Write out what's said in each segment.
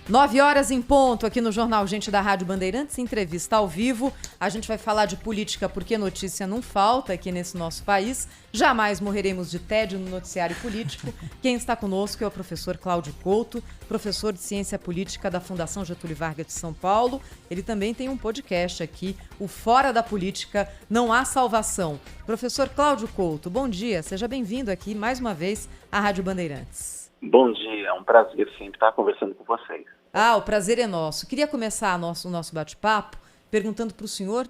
9h em ponto, aqui no Jornal Gente da Rádio Bandeirantes, entrevista ao vivo. A gente vai falar de política porque notícia não falta aqui nesse nosso país. Jamais morreremos de tédio no noticiário político. Quem está conosco é o professor Cláudio Couto, professor de Ciência Política da Fundação Getúlio Vargas de São Paulo. Ele também tem um podcast aqui, o Fora da Política Não Há Salvação. Professor Cláudio Couto, bom dia, seja bem-vindo aqui mais uma vez à Rádio Bandeirantes. Bom dia, é um prazer sempre estar conversando com vocês. O prazer é nosso. Queria começar o nosso bate-papo perguntando para o senhor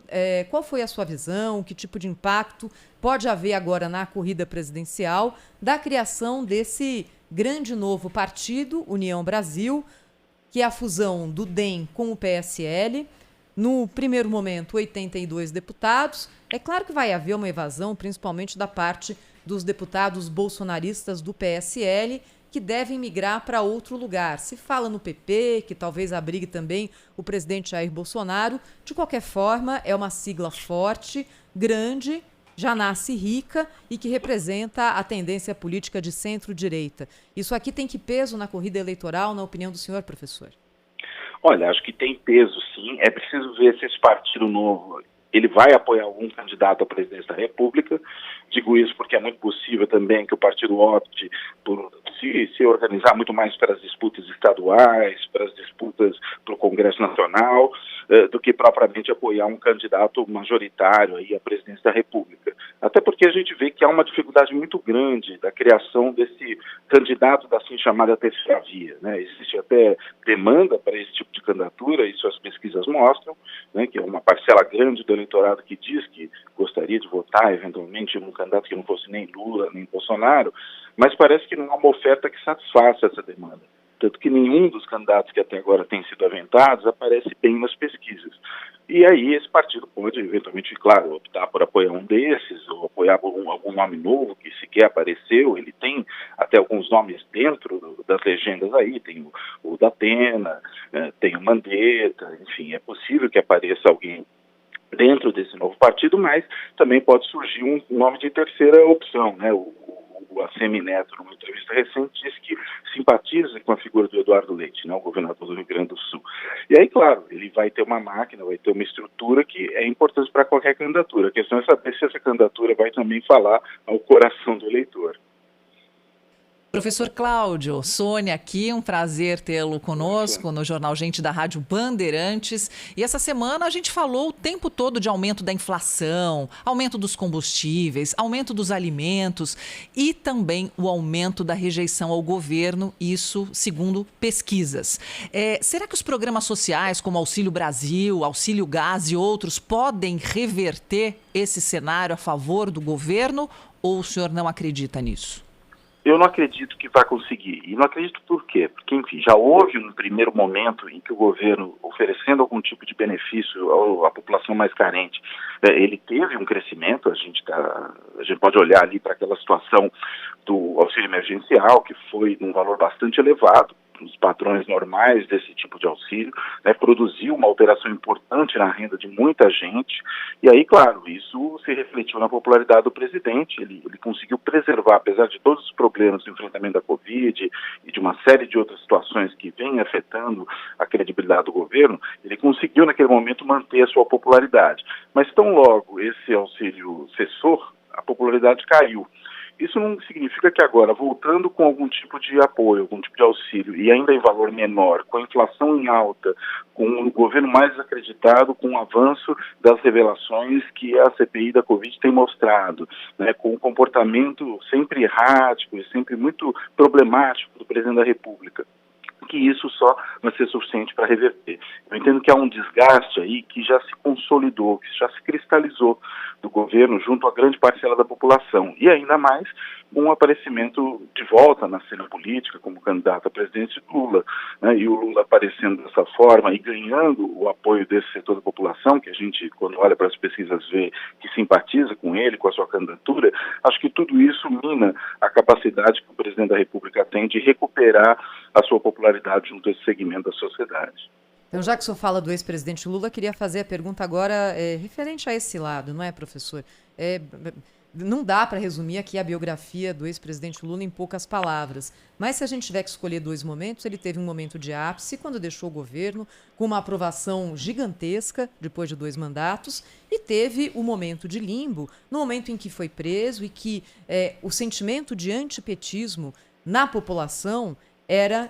qual foi a sua visão, que tipo de impacto pode haver agora na corrida presidencial da criação desse grande novo partido, União Brasil, que é a fusão do DEM com o PSL. No primeiro momento, 82 deputados. É claro que vai haver uma evasão, principalmente da parte dos deputados bolsonaristas do PSL, que devem migrar para outro lugar. Se fala no PP, que talvez abrigue também o presidente Jair Bolsonaro. De qualquer forma, é uma sigla forte, grande, já nasce rica e que representa a tendência política de centro-direita. Isso aqui tem que peso na corrida eleitoral, na opinião do senhor, professor? Olha, acho que tem peso, sim. É preciso ver se esse partido novo ele vai apoiar algum candidato à presidência da República. Digo isso porque é muito possível também que o partido opte por se organizar muito mais para as disputas estaduais, para as disputas para o Congresso Nacional, do que propriamente apoiar um candidato majoritário aí à presidência da República. Até porque a gente vê que há uma dificuldade muito grande da criação desse candidato da assim chamada terceira via, né? Existe até demanda para esse tipo de candidatura, isso as pesquisas mostram, né, que é uma parcela grande do eleitorado que diz que gostaria de votar eventualmente em um candidato que não fosse nem Lula, nem Bolsonaro, mas parece que não há uma oferta que satisfaça essa demanda. Tanto que nenhum dos candidatos que até agora têm sido aventados aparece bem nas pesquisas. E aí esse partido pode, eventualmente, claro, optar por apoiar um desses, ou apoiar algum nome novo que sequer apareceu. Ele tem até alguns nomes dentro das legendas aí, tem o Datena, tem o Mandetta, enfim, é possível que apareça alguém dentro desse novo partido, mas também pode surgir um nome de terceira opção, né? O ACM Neto, numa entrevista recente, disse que simpatiza com a figura do Eduardo Leite, né, o governador do Rio Grande do Sul. E aí, claro, ele vai ter uma máquina, vai ter uma estrutura que é importante para qualquer candidatura. A questão é saber se essa candidatura vai também falar ao coração do eleitor. Professor Cláudio, Sônia aqui, um prazer tê-lo conosco no Jornal Gente da Rádio Bandeirantes. E essa semana a gente falou o tempo todo de aumento da inflação, aumento dos combustíveis, aumento dos alimentos e também o aumento da rejeição ao governo, isso segundo pesquisas. Será que os programas sociais como Auxílio Brasil, Auxílio Gás e outros podem reverter esse cenário a favor do governo ou o senhor não acredita nisso? Eu não acredito que vai conseguir. E não acredito por quê? Porque, enfim, já houve um primeiro momento em que o governo, oferecendo algum tipo de benefício à população mais carente, ele teve um crescimento. A gente pode olhar ali para aquela situação do auxílio emergencial, que foi num valor bastante elevado, os padrões normais desse tipo de auxílio, né, produziu uma alteração importante na renda de muita gente, e aí, claro, isso se refletiu na popularidade do presidente. Ele conseguiu preservar, apesar de todos os problemas do enfrentamento da Covid e de uma série de outras situações que vêm afetando a credibilidade do governo, ele conseguiu naquele momento manter a sua popularidade. Mas tão logo esse auxílio cessou, a popularidade caiu. Isso não significa que agora, voltando com algum tipo de apoio, algum tipo de auxílio, e ainda em valor menor, com a inflação em alta, com o governo mais desacreditado, com o avanço das revelações que a CPI da Covid tem mostrado, né, com o comportamento sempre errático e sempre muito problemático do presidente da República, que isso só vai ser suficiente para reverter. Eu entendo que há um desgaste aí que já se consolidou, que já se cristalizou do governo junto a grande parcela da população, e ainda mais com o aparecimento de volta na cena política como candidato a presidente Lula, né, e o Lula aparecendo dessa forma e ganhando o apoio desse setor da população, que a gente, quando olha para as pesquisas, vê que simpatiza com ele, com a sua candidatura. Acho que tudo isso mina a capacidade que o presidente da República tem de recuperar a sua popularidade junto a esse segmento da sociedade. Então, já que o senhor fala do ex-presidente Lula, queria fazer a pergunta agora referente a esse lado, não é, professor? não dá para resumir aqui a biografia do ex-presidente Lula em poucas palavras. Mas se a gente tiver que escolher 2 momentos, ele teve um momento de ápice quando deixou o governo, com uma aprovação gigantesca depois de 2 mandatos, e teve o momento de limbo, no momento em que foi preso e que o sentimento de antipetismo na população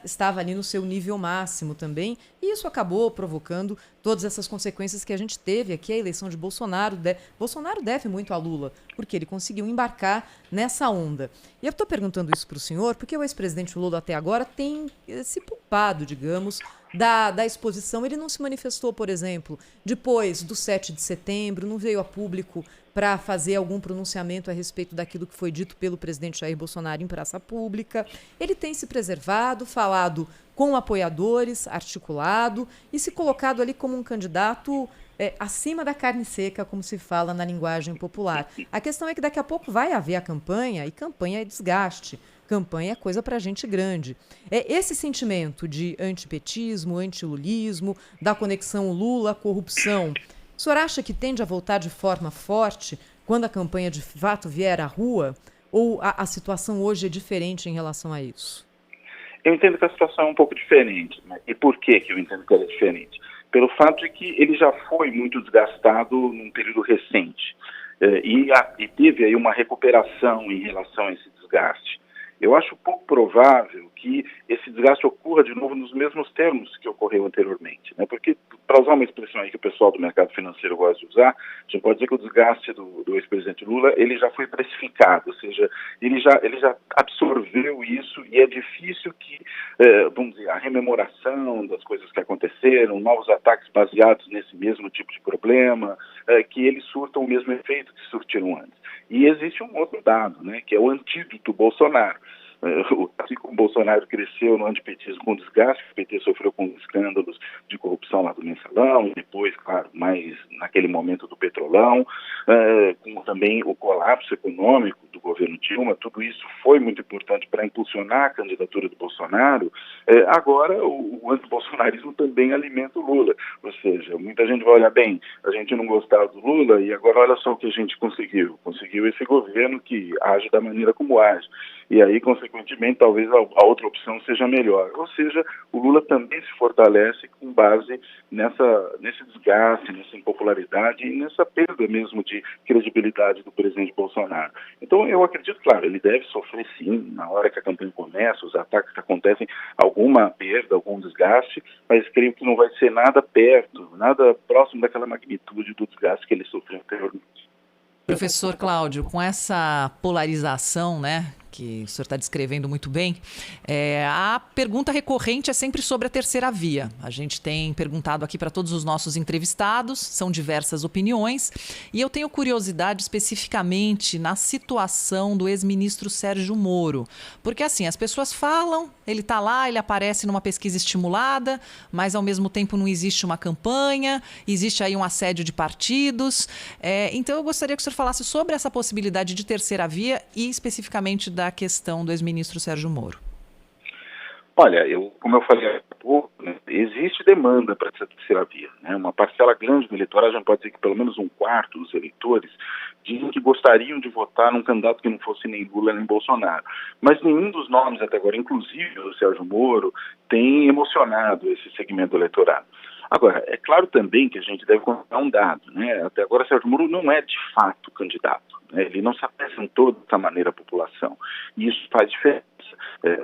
estava ali no seu nível máximo também, e isso acabou provocando todas essas consequências que a gente teve aqui. A eleição de Bolsonaro, Bolsonaro deve muito a Lula, porque ele conseguiu embarcar nessa onda. E eu estou perguntando isso para o senhor, porque o ex-presidente Lula até agora tem se poupado, digamos, da exposição. Ele não se manifestou, por exemplo, depois do 7 de setembro, não veio a público para fazer algum pronunciamento a respeito daquilo que foi dito pelo presidente Jair Bolsonaro em praça pública. Ele tem se preservado, falado com apoiadores, articulado e se colocado ali como um candidato acima da carne seca, como se fala na linguagem popular. A questão é que daqui a pouco vai haver a campanha, e campanha é desgaste. Campanha é coisa para gente grande. Esse sentimento de antipetismo, antilulismo, da conexão Lula-corrupção, o senhor acha que tende a voltar de forma forte quando a campanha de fato vier à rua? Ou a situação hoje é diferente em relação a isso? Eu entendo que a situação é um pouco diferente, né? E por que eu entendo que ela é diferente? Pelo fato de que ele já foi muito desgastado num período recente e teve aí uma recuperação em relação a esse desgaste. Eu acho pouco provável que esse desgaste ocorra de novo nos mesmos termos que ocorreu anteriormente, né? Porque, para usar uma expressão aí que o pessoal do mercado financeiro gosta de usar, a gente pode dizer que o desgaste do ex-presidente Lula, ele já foi precificado, ou seja, ele já absorveu isso, e é difícil que, vamos dizer, a rememoração das coisas que aconteceram, novos ataques baseados nesse mesmo tipo de problema, que eles surtam o mesmo efeito que surtiram antes. E existe um outro dado, né, que é o antídoto Bolsonaro. Assim como o Bolsonaro cresceu no antipetismo com desgaste, o PT sofreu com escândalos de corrupção lá do Mensalão, e depois, claro, mais naquele momento do Petrolão, com também o colapso econômico do governo Dilma. Tudo isso foi muito importante para impulsionar a candidatura do Bolsonaro. Agora, o antibolsonarismo também alimenta o Lula, ou seja, muita gente vai olhar bem, a gente não gostava do Lula, e agora olha só o que a gente conseguiu esse governo que age da maneira como age. E aí, consequentemente, talvez a outra opção seja melhor. Ou seja, o Lula também se fortalece com base nesse desgaste, nessa impopularidade e nessa perda mesmo de credibilidade do presidente Bolsonaro. Então, eu acredito, claro, ele deve sofrer sim, na hora que a campanha começa, os ataques que acontecem, alguma perda, algum desgaste, mas creio que não vai ser nada perto, nada próximo daquela magnitude do desgaste que ele sofreu anteriormente. Professor Cláudio, com essa polarização, né, que o senhor está descrevendo muito bem, a pergunta recorrente é sempre sobre a terceira via. A gente tem perguntado aqui para todos os nossos entrevistados, são diversas opiniões, e eu tenho curiosidade especificamente na situação do ex-ministro Sérgio Moro. Porque assim, as pessoas falam, ele está lá, ele aparece numa pesquisa estimulada, mas ao mesmo tempo não existe uma campanha, existe aí um assédio de partidos. Então eu gostaria que o senhor falasse sobre essa possibilidade de terceira via e especificamente da questão do ex-ministro Sérgio Moro. Olha, como eu falei há pouco, né, existe demanda para essa terceira via, né? Uma parcela grande do eleitorado, já pode dizer que pelo menos 1/4 dos eleitores dizem que gostariam de votar num candidato que não fosse nem Lula nem Bolsonaro. Mas nenhum dos nomes até agora, inclusive o Sérgio Moro, tem emocionado esse segmento do eleitorado. Agora, é claro também que a gente deve contar um dado, né? Até agora Sérgio Moro não é de fato candidato, né? Ele não se apresentou dessa maneira à população, e isso faz diferença.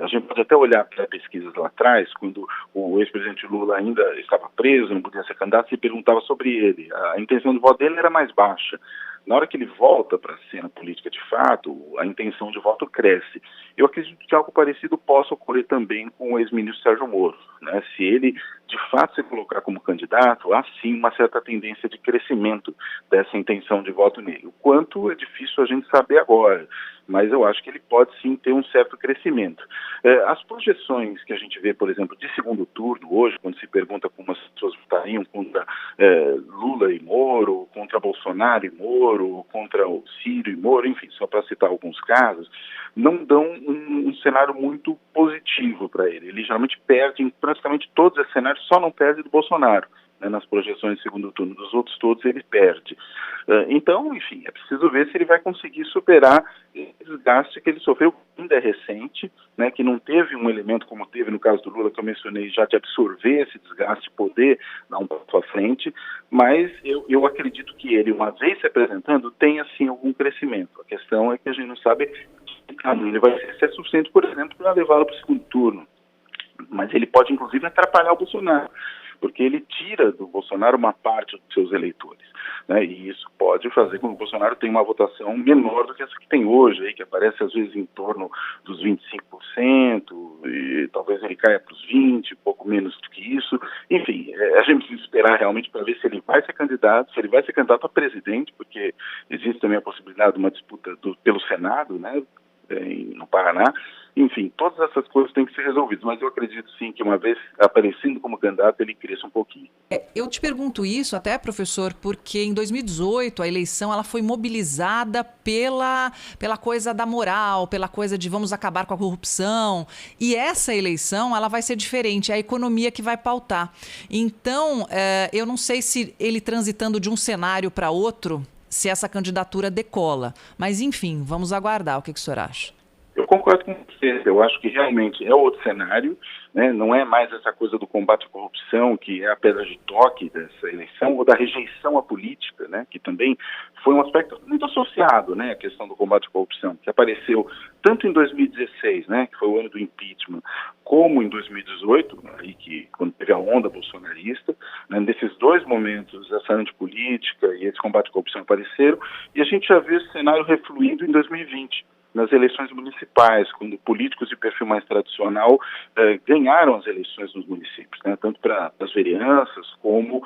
A gente pode até olhar para pesquisas lá atrás, quando o ex-presidente Lula ainda estava preso, não podia ser candidato, se perguntava sobre ele. A intenção de voto dele era mais baixa. Na hora que ele volta para a cena política de fato, a intenção de voto cresce. Eu acredito que algo parecido possa ocorrer também com o ex-ministro Sérgio Moro, né? Se ele, de fato, se colocar como candidato, há sim uma certa tendência de crescimento dessa intenção de voto nele. O quanto é difícil a gente saber agora, mas eu acho que ele pode sim ter um certo crescimento. As projeções que a gente vê, por exemplo, de segundo turno hoje, quando se pergunta como as pessoas votariam contra Lula e Moro, contra Bolsonaro e Moro, contra o Ciro e Moro, enfim, só para citar alguns casos, não dão um cenário muito positivo para ele. Ele geralmente perde em praticamente todos os cenários, só não perde do Bolsonaro, né, nas projeções de segundo turno. Dos outros todos ele perde. Então, enfim, é preciso ver se ele vai conseguir superar esse desgaste que ele sofreu, que ainda é recente, né, que não teve um elemento como teve no caso do Lula, que eu mencionei, já de absorver esse desgaste, poder dar um passo à frente, mas eu acredito que ele, uma vez se apresentando, tenha sim algum crescimento. A questão é que a gente não sabe que caminho ele vai ser, se é suficiente, por exemplo, para levá-lo para o segundo turno. Mas ele pode, inclusive, atrapalhar o Bolsonaro, porque ele tira do Bolsonaro uma parte dos seus eleitores, né? E isso pode fazer com que o Bolsonaro tenha uma votação menor do que essa que tem hoje, aí, que aparece às vezes em torno dos 25%, e talvez ele caia para os 20%, pouco menos do que isso. Enfim, a gente precisa esperar realmente para ver se ele vai ser candidato, se ele vai ser candidato a presidente, porque existe também a possibilidade de uma disputa pelo Senado, né, no Paraná. Enfim, todas essas coisas têm que ser resolvidas, mas eu acredito sim que uma vez aparecendo como candidato, ele cresça um pouquinho. Eu te pergunto isso até, professor, porque em 2018 a eleição ela foi mobilizada pela coisa da moral, pela coisa de vamos acabar com a corrupção, e essa eleição ela vai ser diferente, é a economia que vai pautar. Então, eu não sei se ele transitando de um cenário para outro, se essa candidatura decola, mas enfim, vamos aguardar. O que o senhor acha? Eu concordo com você, eu acho que realmente é outro cenário, né? Não é mais essa coisa do combate à corrupção, que é a pedra de toque dessa eleição, ou da rejeição à política, né? Que também foi um aspecto muito associado, né? À questão do combate à corrupção, que apareceu tanto em 2016, né? Que foi o ano do impeachment, como em 2018, aí que, quando teve a onda bolsonarista, né? Nesses dois momentos, essa antipolítica e esse combate à corrupção apareceram, e a gente já viu esse cenário refluindo em 2020. Nas eleições municipais, quando políticos de perfil mais tradicional ganharam as eleições nos municípios, né, tanto para as vereanças como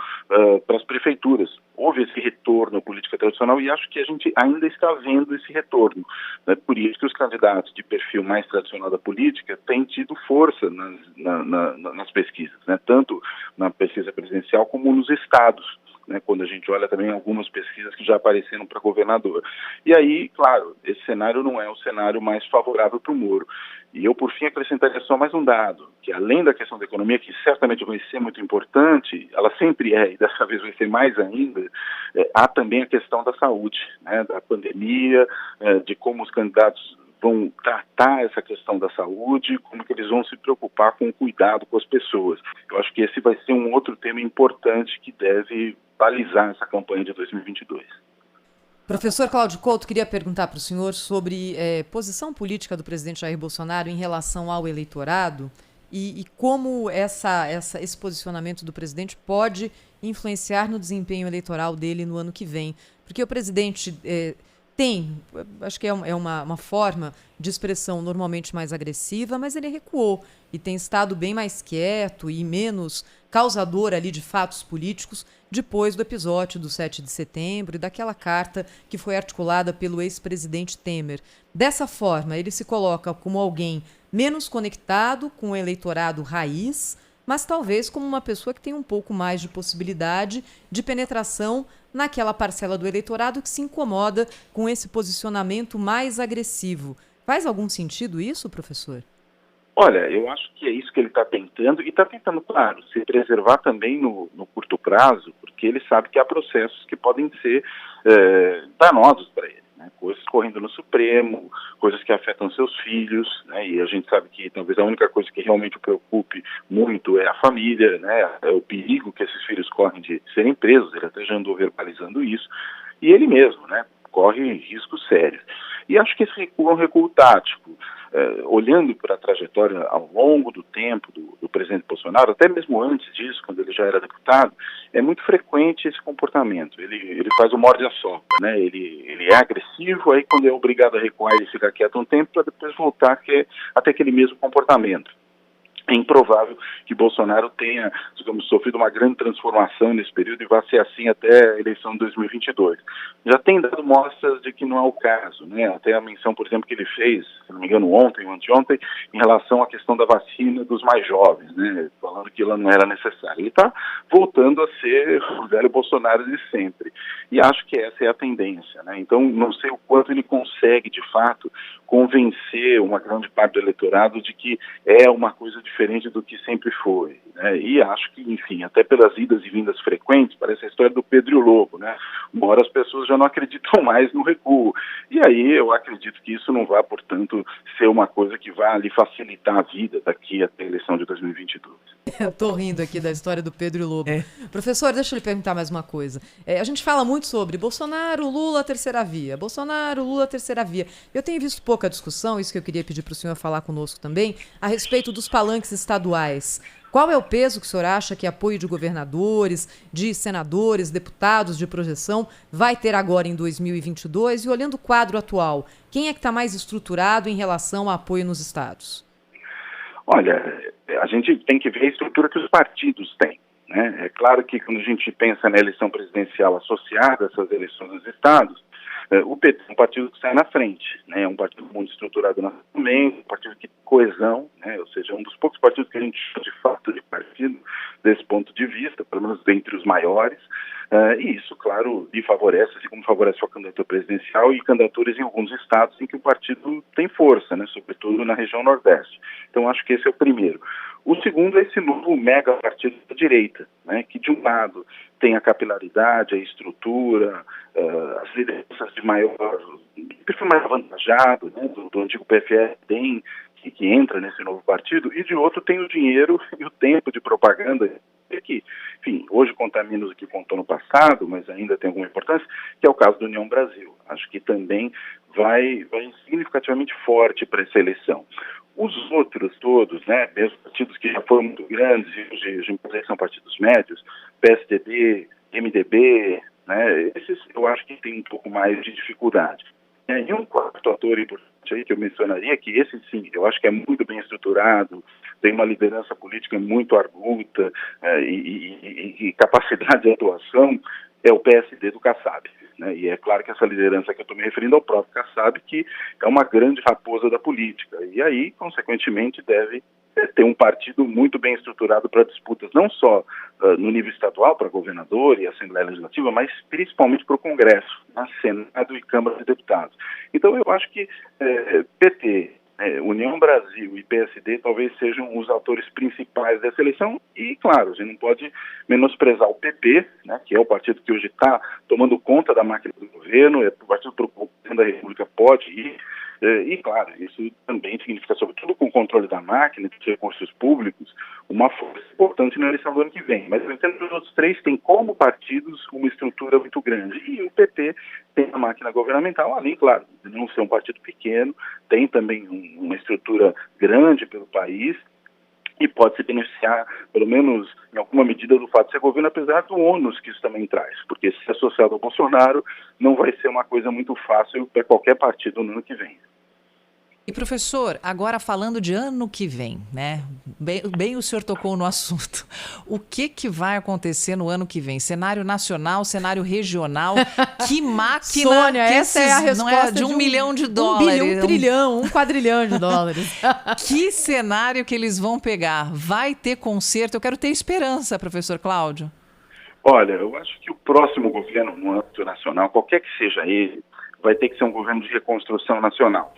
para as prefeituras. Houve esse retorno à política tradicional e acho que a gente ainda está vendo esse retorno. Né, por isso que os candidatos de perfil mais tradicional da política têm tido força nas pesquisas, né, tanto na pesquisa presidencial como nos estados. Né, quando a gente olha também algumas pesquisas que já apareceram para governador. E aí, claro, esse cenário não é o cenário mais favorável para o Moro. E eu, por fim, acrescentaria só mais um dado, que além da questão da economia, que certamente vai ser muito importante, ela sempre é, e dessa vez vai ser mais ainda, há também a questão da saúde, né, da pandemia, de como os candidatos vão tratar essa questão da saúde, como que eles vão se preocupar com o cuidado com as pessoas. Eu acho que esse vai ser um outro tema importante que deve balizar essa campanha de 2022. Professor Cláudio Couto, queria perguntar para o senhor sobre posição política do presidente Jair Bolsonaro em relação ao eleitorado e como esse posicionamento do presidente pode influenciar no desempenho eleitoral dele no ano que vem. Porque o presidente acho que é uma forma de expressão normalmente mais agressiva, mas ele recuou e tem estado bem mais quieto e menos causador ali de fatos políticos depois do episódio do 7 de setembro e daquela carta que foi articulada pelo ex-presidente Temer. Dessa forma, ele se coloca como alguém menos conectado com o eleitorado raiz, mas talvez como uma pessoa que tem um pouco mais de possibilidade de penetração naquela parcela do eleitorado que se incomoda com esse posicionamento mais agressivo. Faz algum sentido isso, professor? Olha, eu acho que é isso que ele está tentando, e está tentando, claro, se preservar também no curto prazo, porque ele sabe que há processos que podem ser danosos para ele, né? Coisas correndo no Supremo, coisas que afetam seus filhos, né? E a gente sabe que talvez a única coisa que realmente o preocupe muito é a família, né? É o perigo que esses filhos correm de serem presos, ele até já andou verbalizando isso, e ele mesmo, né? Corre riscos sérios. E acho que esse recuo é um recuo tático. Olhando para a trajetória ao longo do tempo do presidente Bolsonaro, até mesmo antes disso, quando ele já era deputado, é muito frequente esse comportamento. Ele faz o morde-a-sopra, né? Ele é agressivo, aí quando é obrigado a recuar ele fica quieto um tempo para depois voltar até aquele mesmo comportamento. É improvável que Bolsonaro tenha, digamos, sofrido uma grande transformação nesse período e vá ser assim até a eleição de 2022. Já tem dado mostras de que não é o caso, né? Até a menção, por exemplo, que ele fez, se não me engano, ontem ou anteontem, em relação à questão da vacina dos mais jovens, né? Falando que ela não era necessária. Ele está voltando a ser o velho Bolsonaro de sempre. E acho que essa é a tendência, né? Então, não sei o quanto ele consegue, de fato, convencer uma grande parte do eleitorado de que é uma coisa diferente do que sempre foi, né? E acho que, enfim, até pelas idas e vindas frequentes, parece a história do Pedro e o Lobo, né? Uma hora as pessoas já não acreditam mais no recuo. E aí eu acredito que isso não vai, portanto, ser uma coisa que vai lhe facilitar a vida daqui até a eleição de 2022. Eu tô rindo aqui da história do Pedro e o Lobo. Professor, deixa eu lhe perguntar mais uma coisa. A gente fala muito sobre Bolsonaro, Lula, terceira via. Bolsonaro, Lula, terceira via. Eu tenho visto pouca discussão, isso que eu queria pedir para o senhor falar conosco também, a respeito dos palanques estaduais. Qual é o peso que o senhor acha que apoio de governadores, de senadores, deputados de projeção vai ter agora em 2022? E olhando o quadro atual, quem é que está mais estruturado em relação a apoio nos estados? Olha, a gente tem que ver a estrutura que os partidos têm, né? É claro que quando a gente pensa na eleição presidencial associada a essas eleições nos estados, o PT é um partido que sai na frente, né? É um partido muito estruturado nacionalmente, um partido que tem coesão, né? Ou seja, é um dos poucos partidos que a gente chama de fato de partido desse ponto de vista, pelo menos dentre os maiores, e isso, claro, lhe favorece, assim como favorece a candidatura presidencial e candidaturas em alguns estados em que o partido tem força, né? Sobretudo na região Nordeste. Então, acho que esse é o primeiro. O segundo é esse novo mega partido da direita, né? Que, de um lado, tem a capilaridade, a estrutura, as lideranças de maior, perfil mais avantajado, né? do antigo PFL, que entra nesse novo partido, e de outro tem o dinheiro e o tempo de propaganda, que, enfim, hoje conta menos do que contou no passado, mas ainda tem alguma importância, que é o caso do União Brasil. Acho que também vai significativamente forte para essa eleição. Os outros todos, né, mesmo partidos que já foram muito grandes, e hoje são partidos médios, PSDB, MDB, né, esses eu acho que tem um pouco mais de dificuldade. E um quarto ator importante aí que eu mencionaria, que esse sim, eu acho que é muito bem estruturado, tem uma liderança política muito arguta e capacidade de atuação, é o PSD do Kassab, né? E é claro que essa liderança que eu estou me referindo ao próprio Kassab, que é uma grande raposa da política, e aí, consequentemente, deve ter um partido muito bem estruturado para disputas, não só no nível estadual, para governador e Assembleia Legislativa, mas principalmente para o Congresso, né? Senado e Câmara de Deputados. Então, eu acho que PT, União Brasil e PSD talvez sejam os atores principais dessa eleição e, claro, a gente não pode menosprezar o PP, né, que é o partido que hoje está tomando conta da máquina do governo, é o partido para o governo da República pode ir, e, claro, isso também significa, sobretudo com o controle da máquina, dos recursos públicos, uma força importante na eleição do ano que vem. Mas eu entendo que os outros três têm como partidos uma estrutura muito grande. E o PT tem a máquina governamental, além, claro, de não ser um partido pequeno, tem também uma estrutura grande pelo país e pode se beneficiar, pelo menos em alguma medida, do fato de ser governo, apesar do ônus que isso também traz. Porque se associado ao Bolsonaro, não vai ser uma coisa muito fácil para qualquer partido no ano que vem. E, professor, agora falando de ano que vem, né? Bem o senhor tocou no assunto. O que vai acontecer no ano que vem? Cenário nacional, cenário regional? Que máquina... Sônia, essa é a resposta não é de $1 milhão. 1 bilhão, 1 trilhão, 1 quadrilhão de dólares. Que cenário que eles vão pegar? Vai ter conserto? Eu quero ter esperança, professor Cláudio. Olha, eu acho que o próximo governo no âmbito nacional, qualquer que seja ele, vai ter que ser um governo de reconstrução nacional.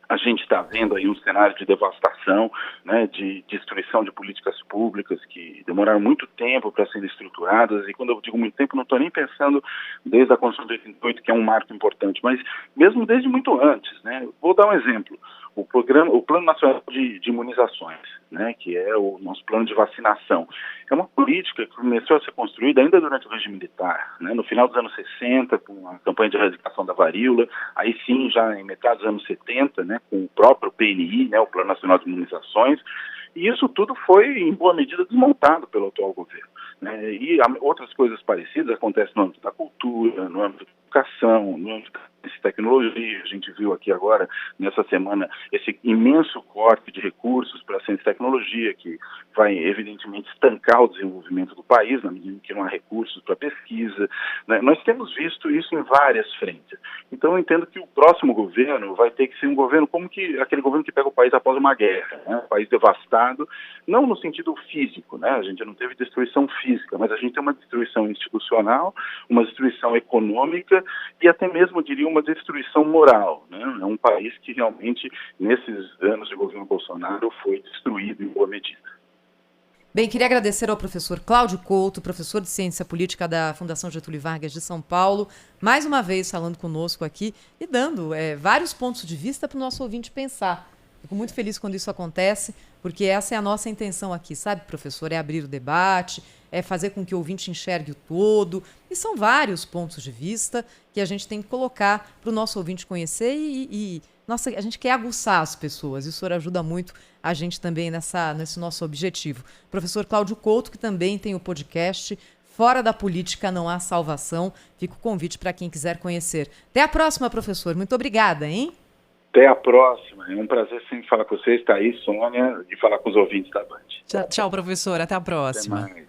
A gente está vendo aí um cenário de devastação, né, de destruição de políticas públicas que demoraram muito tempo para serem estruturadas, e quando eu digo muito tempo, não estou nem pensando desde a Constituição de 88, que é um marco importante, mas mesmo desde muito antes, né. Vou dar um exemplo. O Plano Nacional de Imunizações, né, que é o nosso plano de vacinação. É uma política que começou a ser construída ainda durante o regime militar, né, no final dos anos 60, com a campanha de erradicação da varíola, aí sim, já em metade dos anos 70, né, com o próprio PNI, né, o Plano Nacional de Imunizações, e isso tudo foi, em boa medida, desmontado pelo atual governo, né, e outras coisas parecidas acontecem no âmbito da cultura, no âmbito da educação, no âmbito da tecnologia. A gente viu aqui agora, nessa semana, esse imenso corte de recursos para a ciência e tecnologia, que vai, evidentemente, estancar o desenvolvimento do país, na medida que não há recursos para pesquisa, né? Nós temos visto isso em várias frentes. Então, eu entendo que o próximo governo vai ter que ser um governo como aquele governo que pega o país após uma guerra, né? Um país devastado, não no sentido físico, né? A gente não teve destruição física, mas a gente tem uma destruição institucional, uma destruição econômica e até mesmo, diria, uma destruição moral, né? É um país que realmente, nesses anos de governo Bolsonaro, foi destruído em boa medida. Bem, queria agradecer ao professor Cláudio Couto, professor de Ciência Política da Fundação Getúlio Vargas de São Paulo, mais uma vez falando conosco aqui e dando vários pontos de vista para o nosso ouvinte pensar. Fico muito feliz quando isso acontece, porque essa é a nossa intenção aqui, sabe, professor? É abrir o debate, é fazer com que o ouvinte enxergue o todo. E são vários pontos de vista que a gente tem que colocar para o nosso ouvinte conhecer nossa, a gente quer aguçar as pessoas. E o senhor ajuda muito a gente também nesse nosso objetivo. Professor Cláudio Couto, que também tem o podcast Fora da Política Não Há Salvação. Fica o convite para quem quiser conhecer. Até a próxima, professor. Muito obrigada, hein? Até a próxima. É um prazer sempre falar com vocês, Thaís, Sônia, e falar com os ouvintes da Band. Tchau, professor. Até a próxima. Até mais.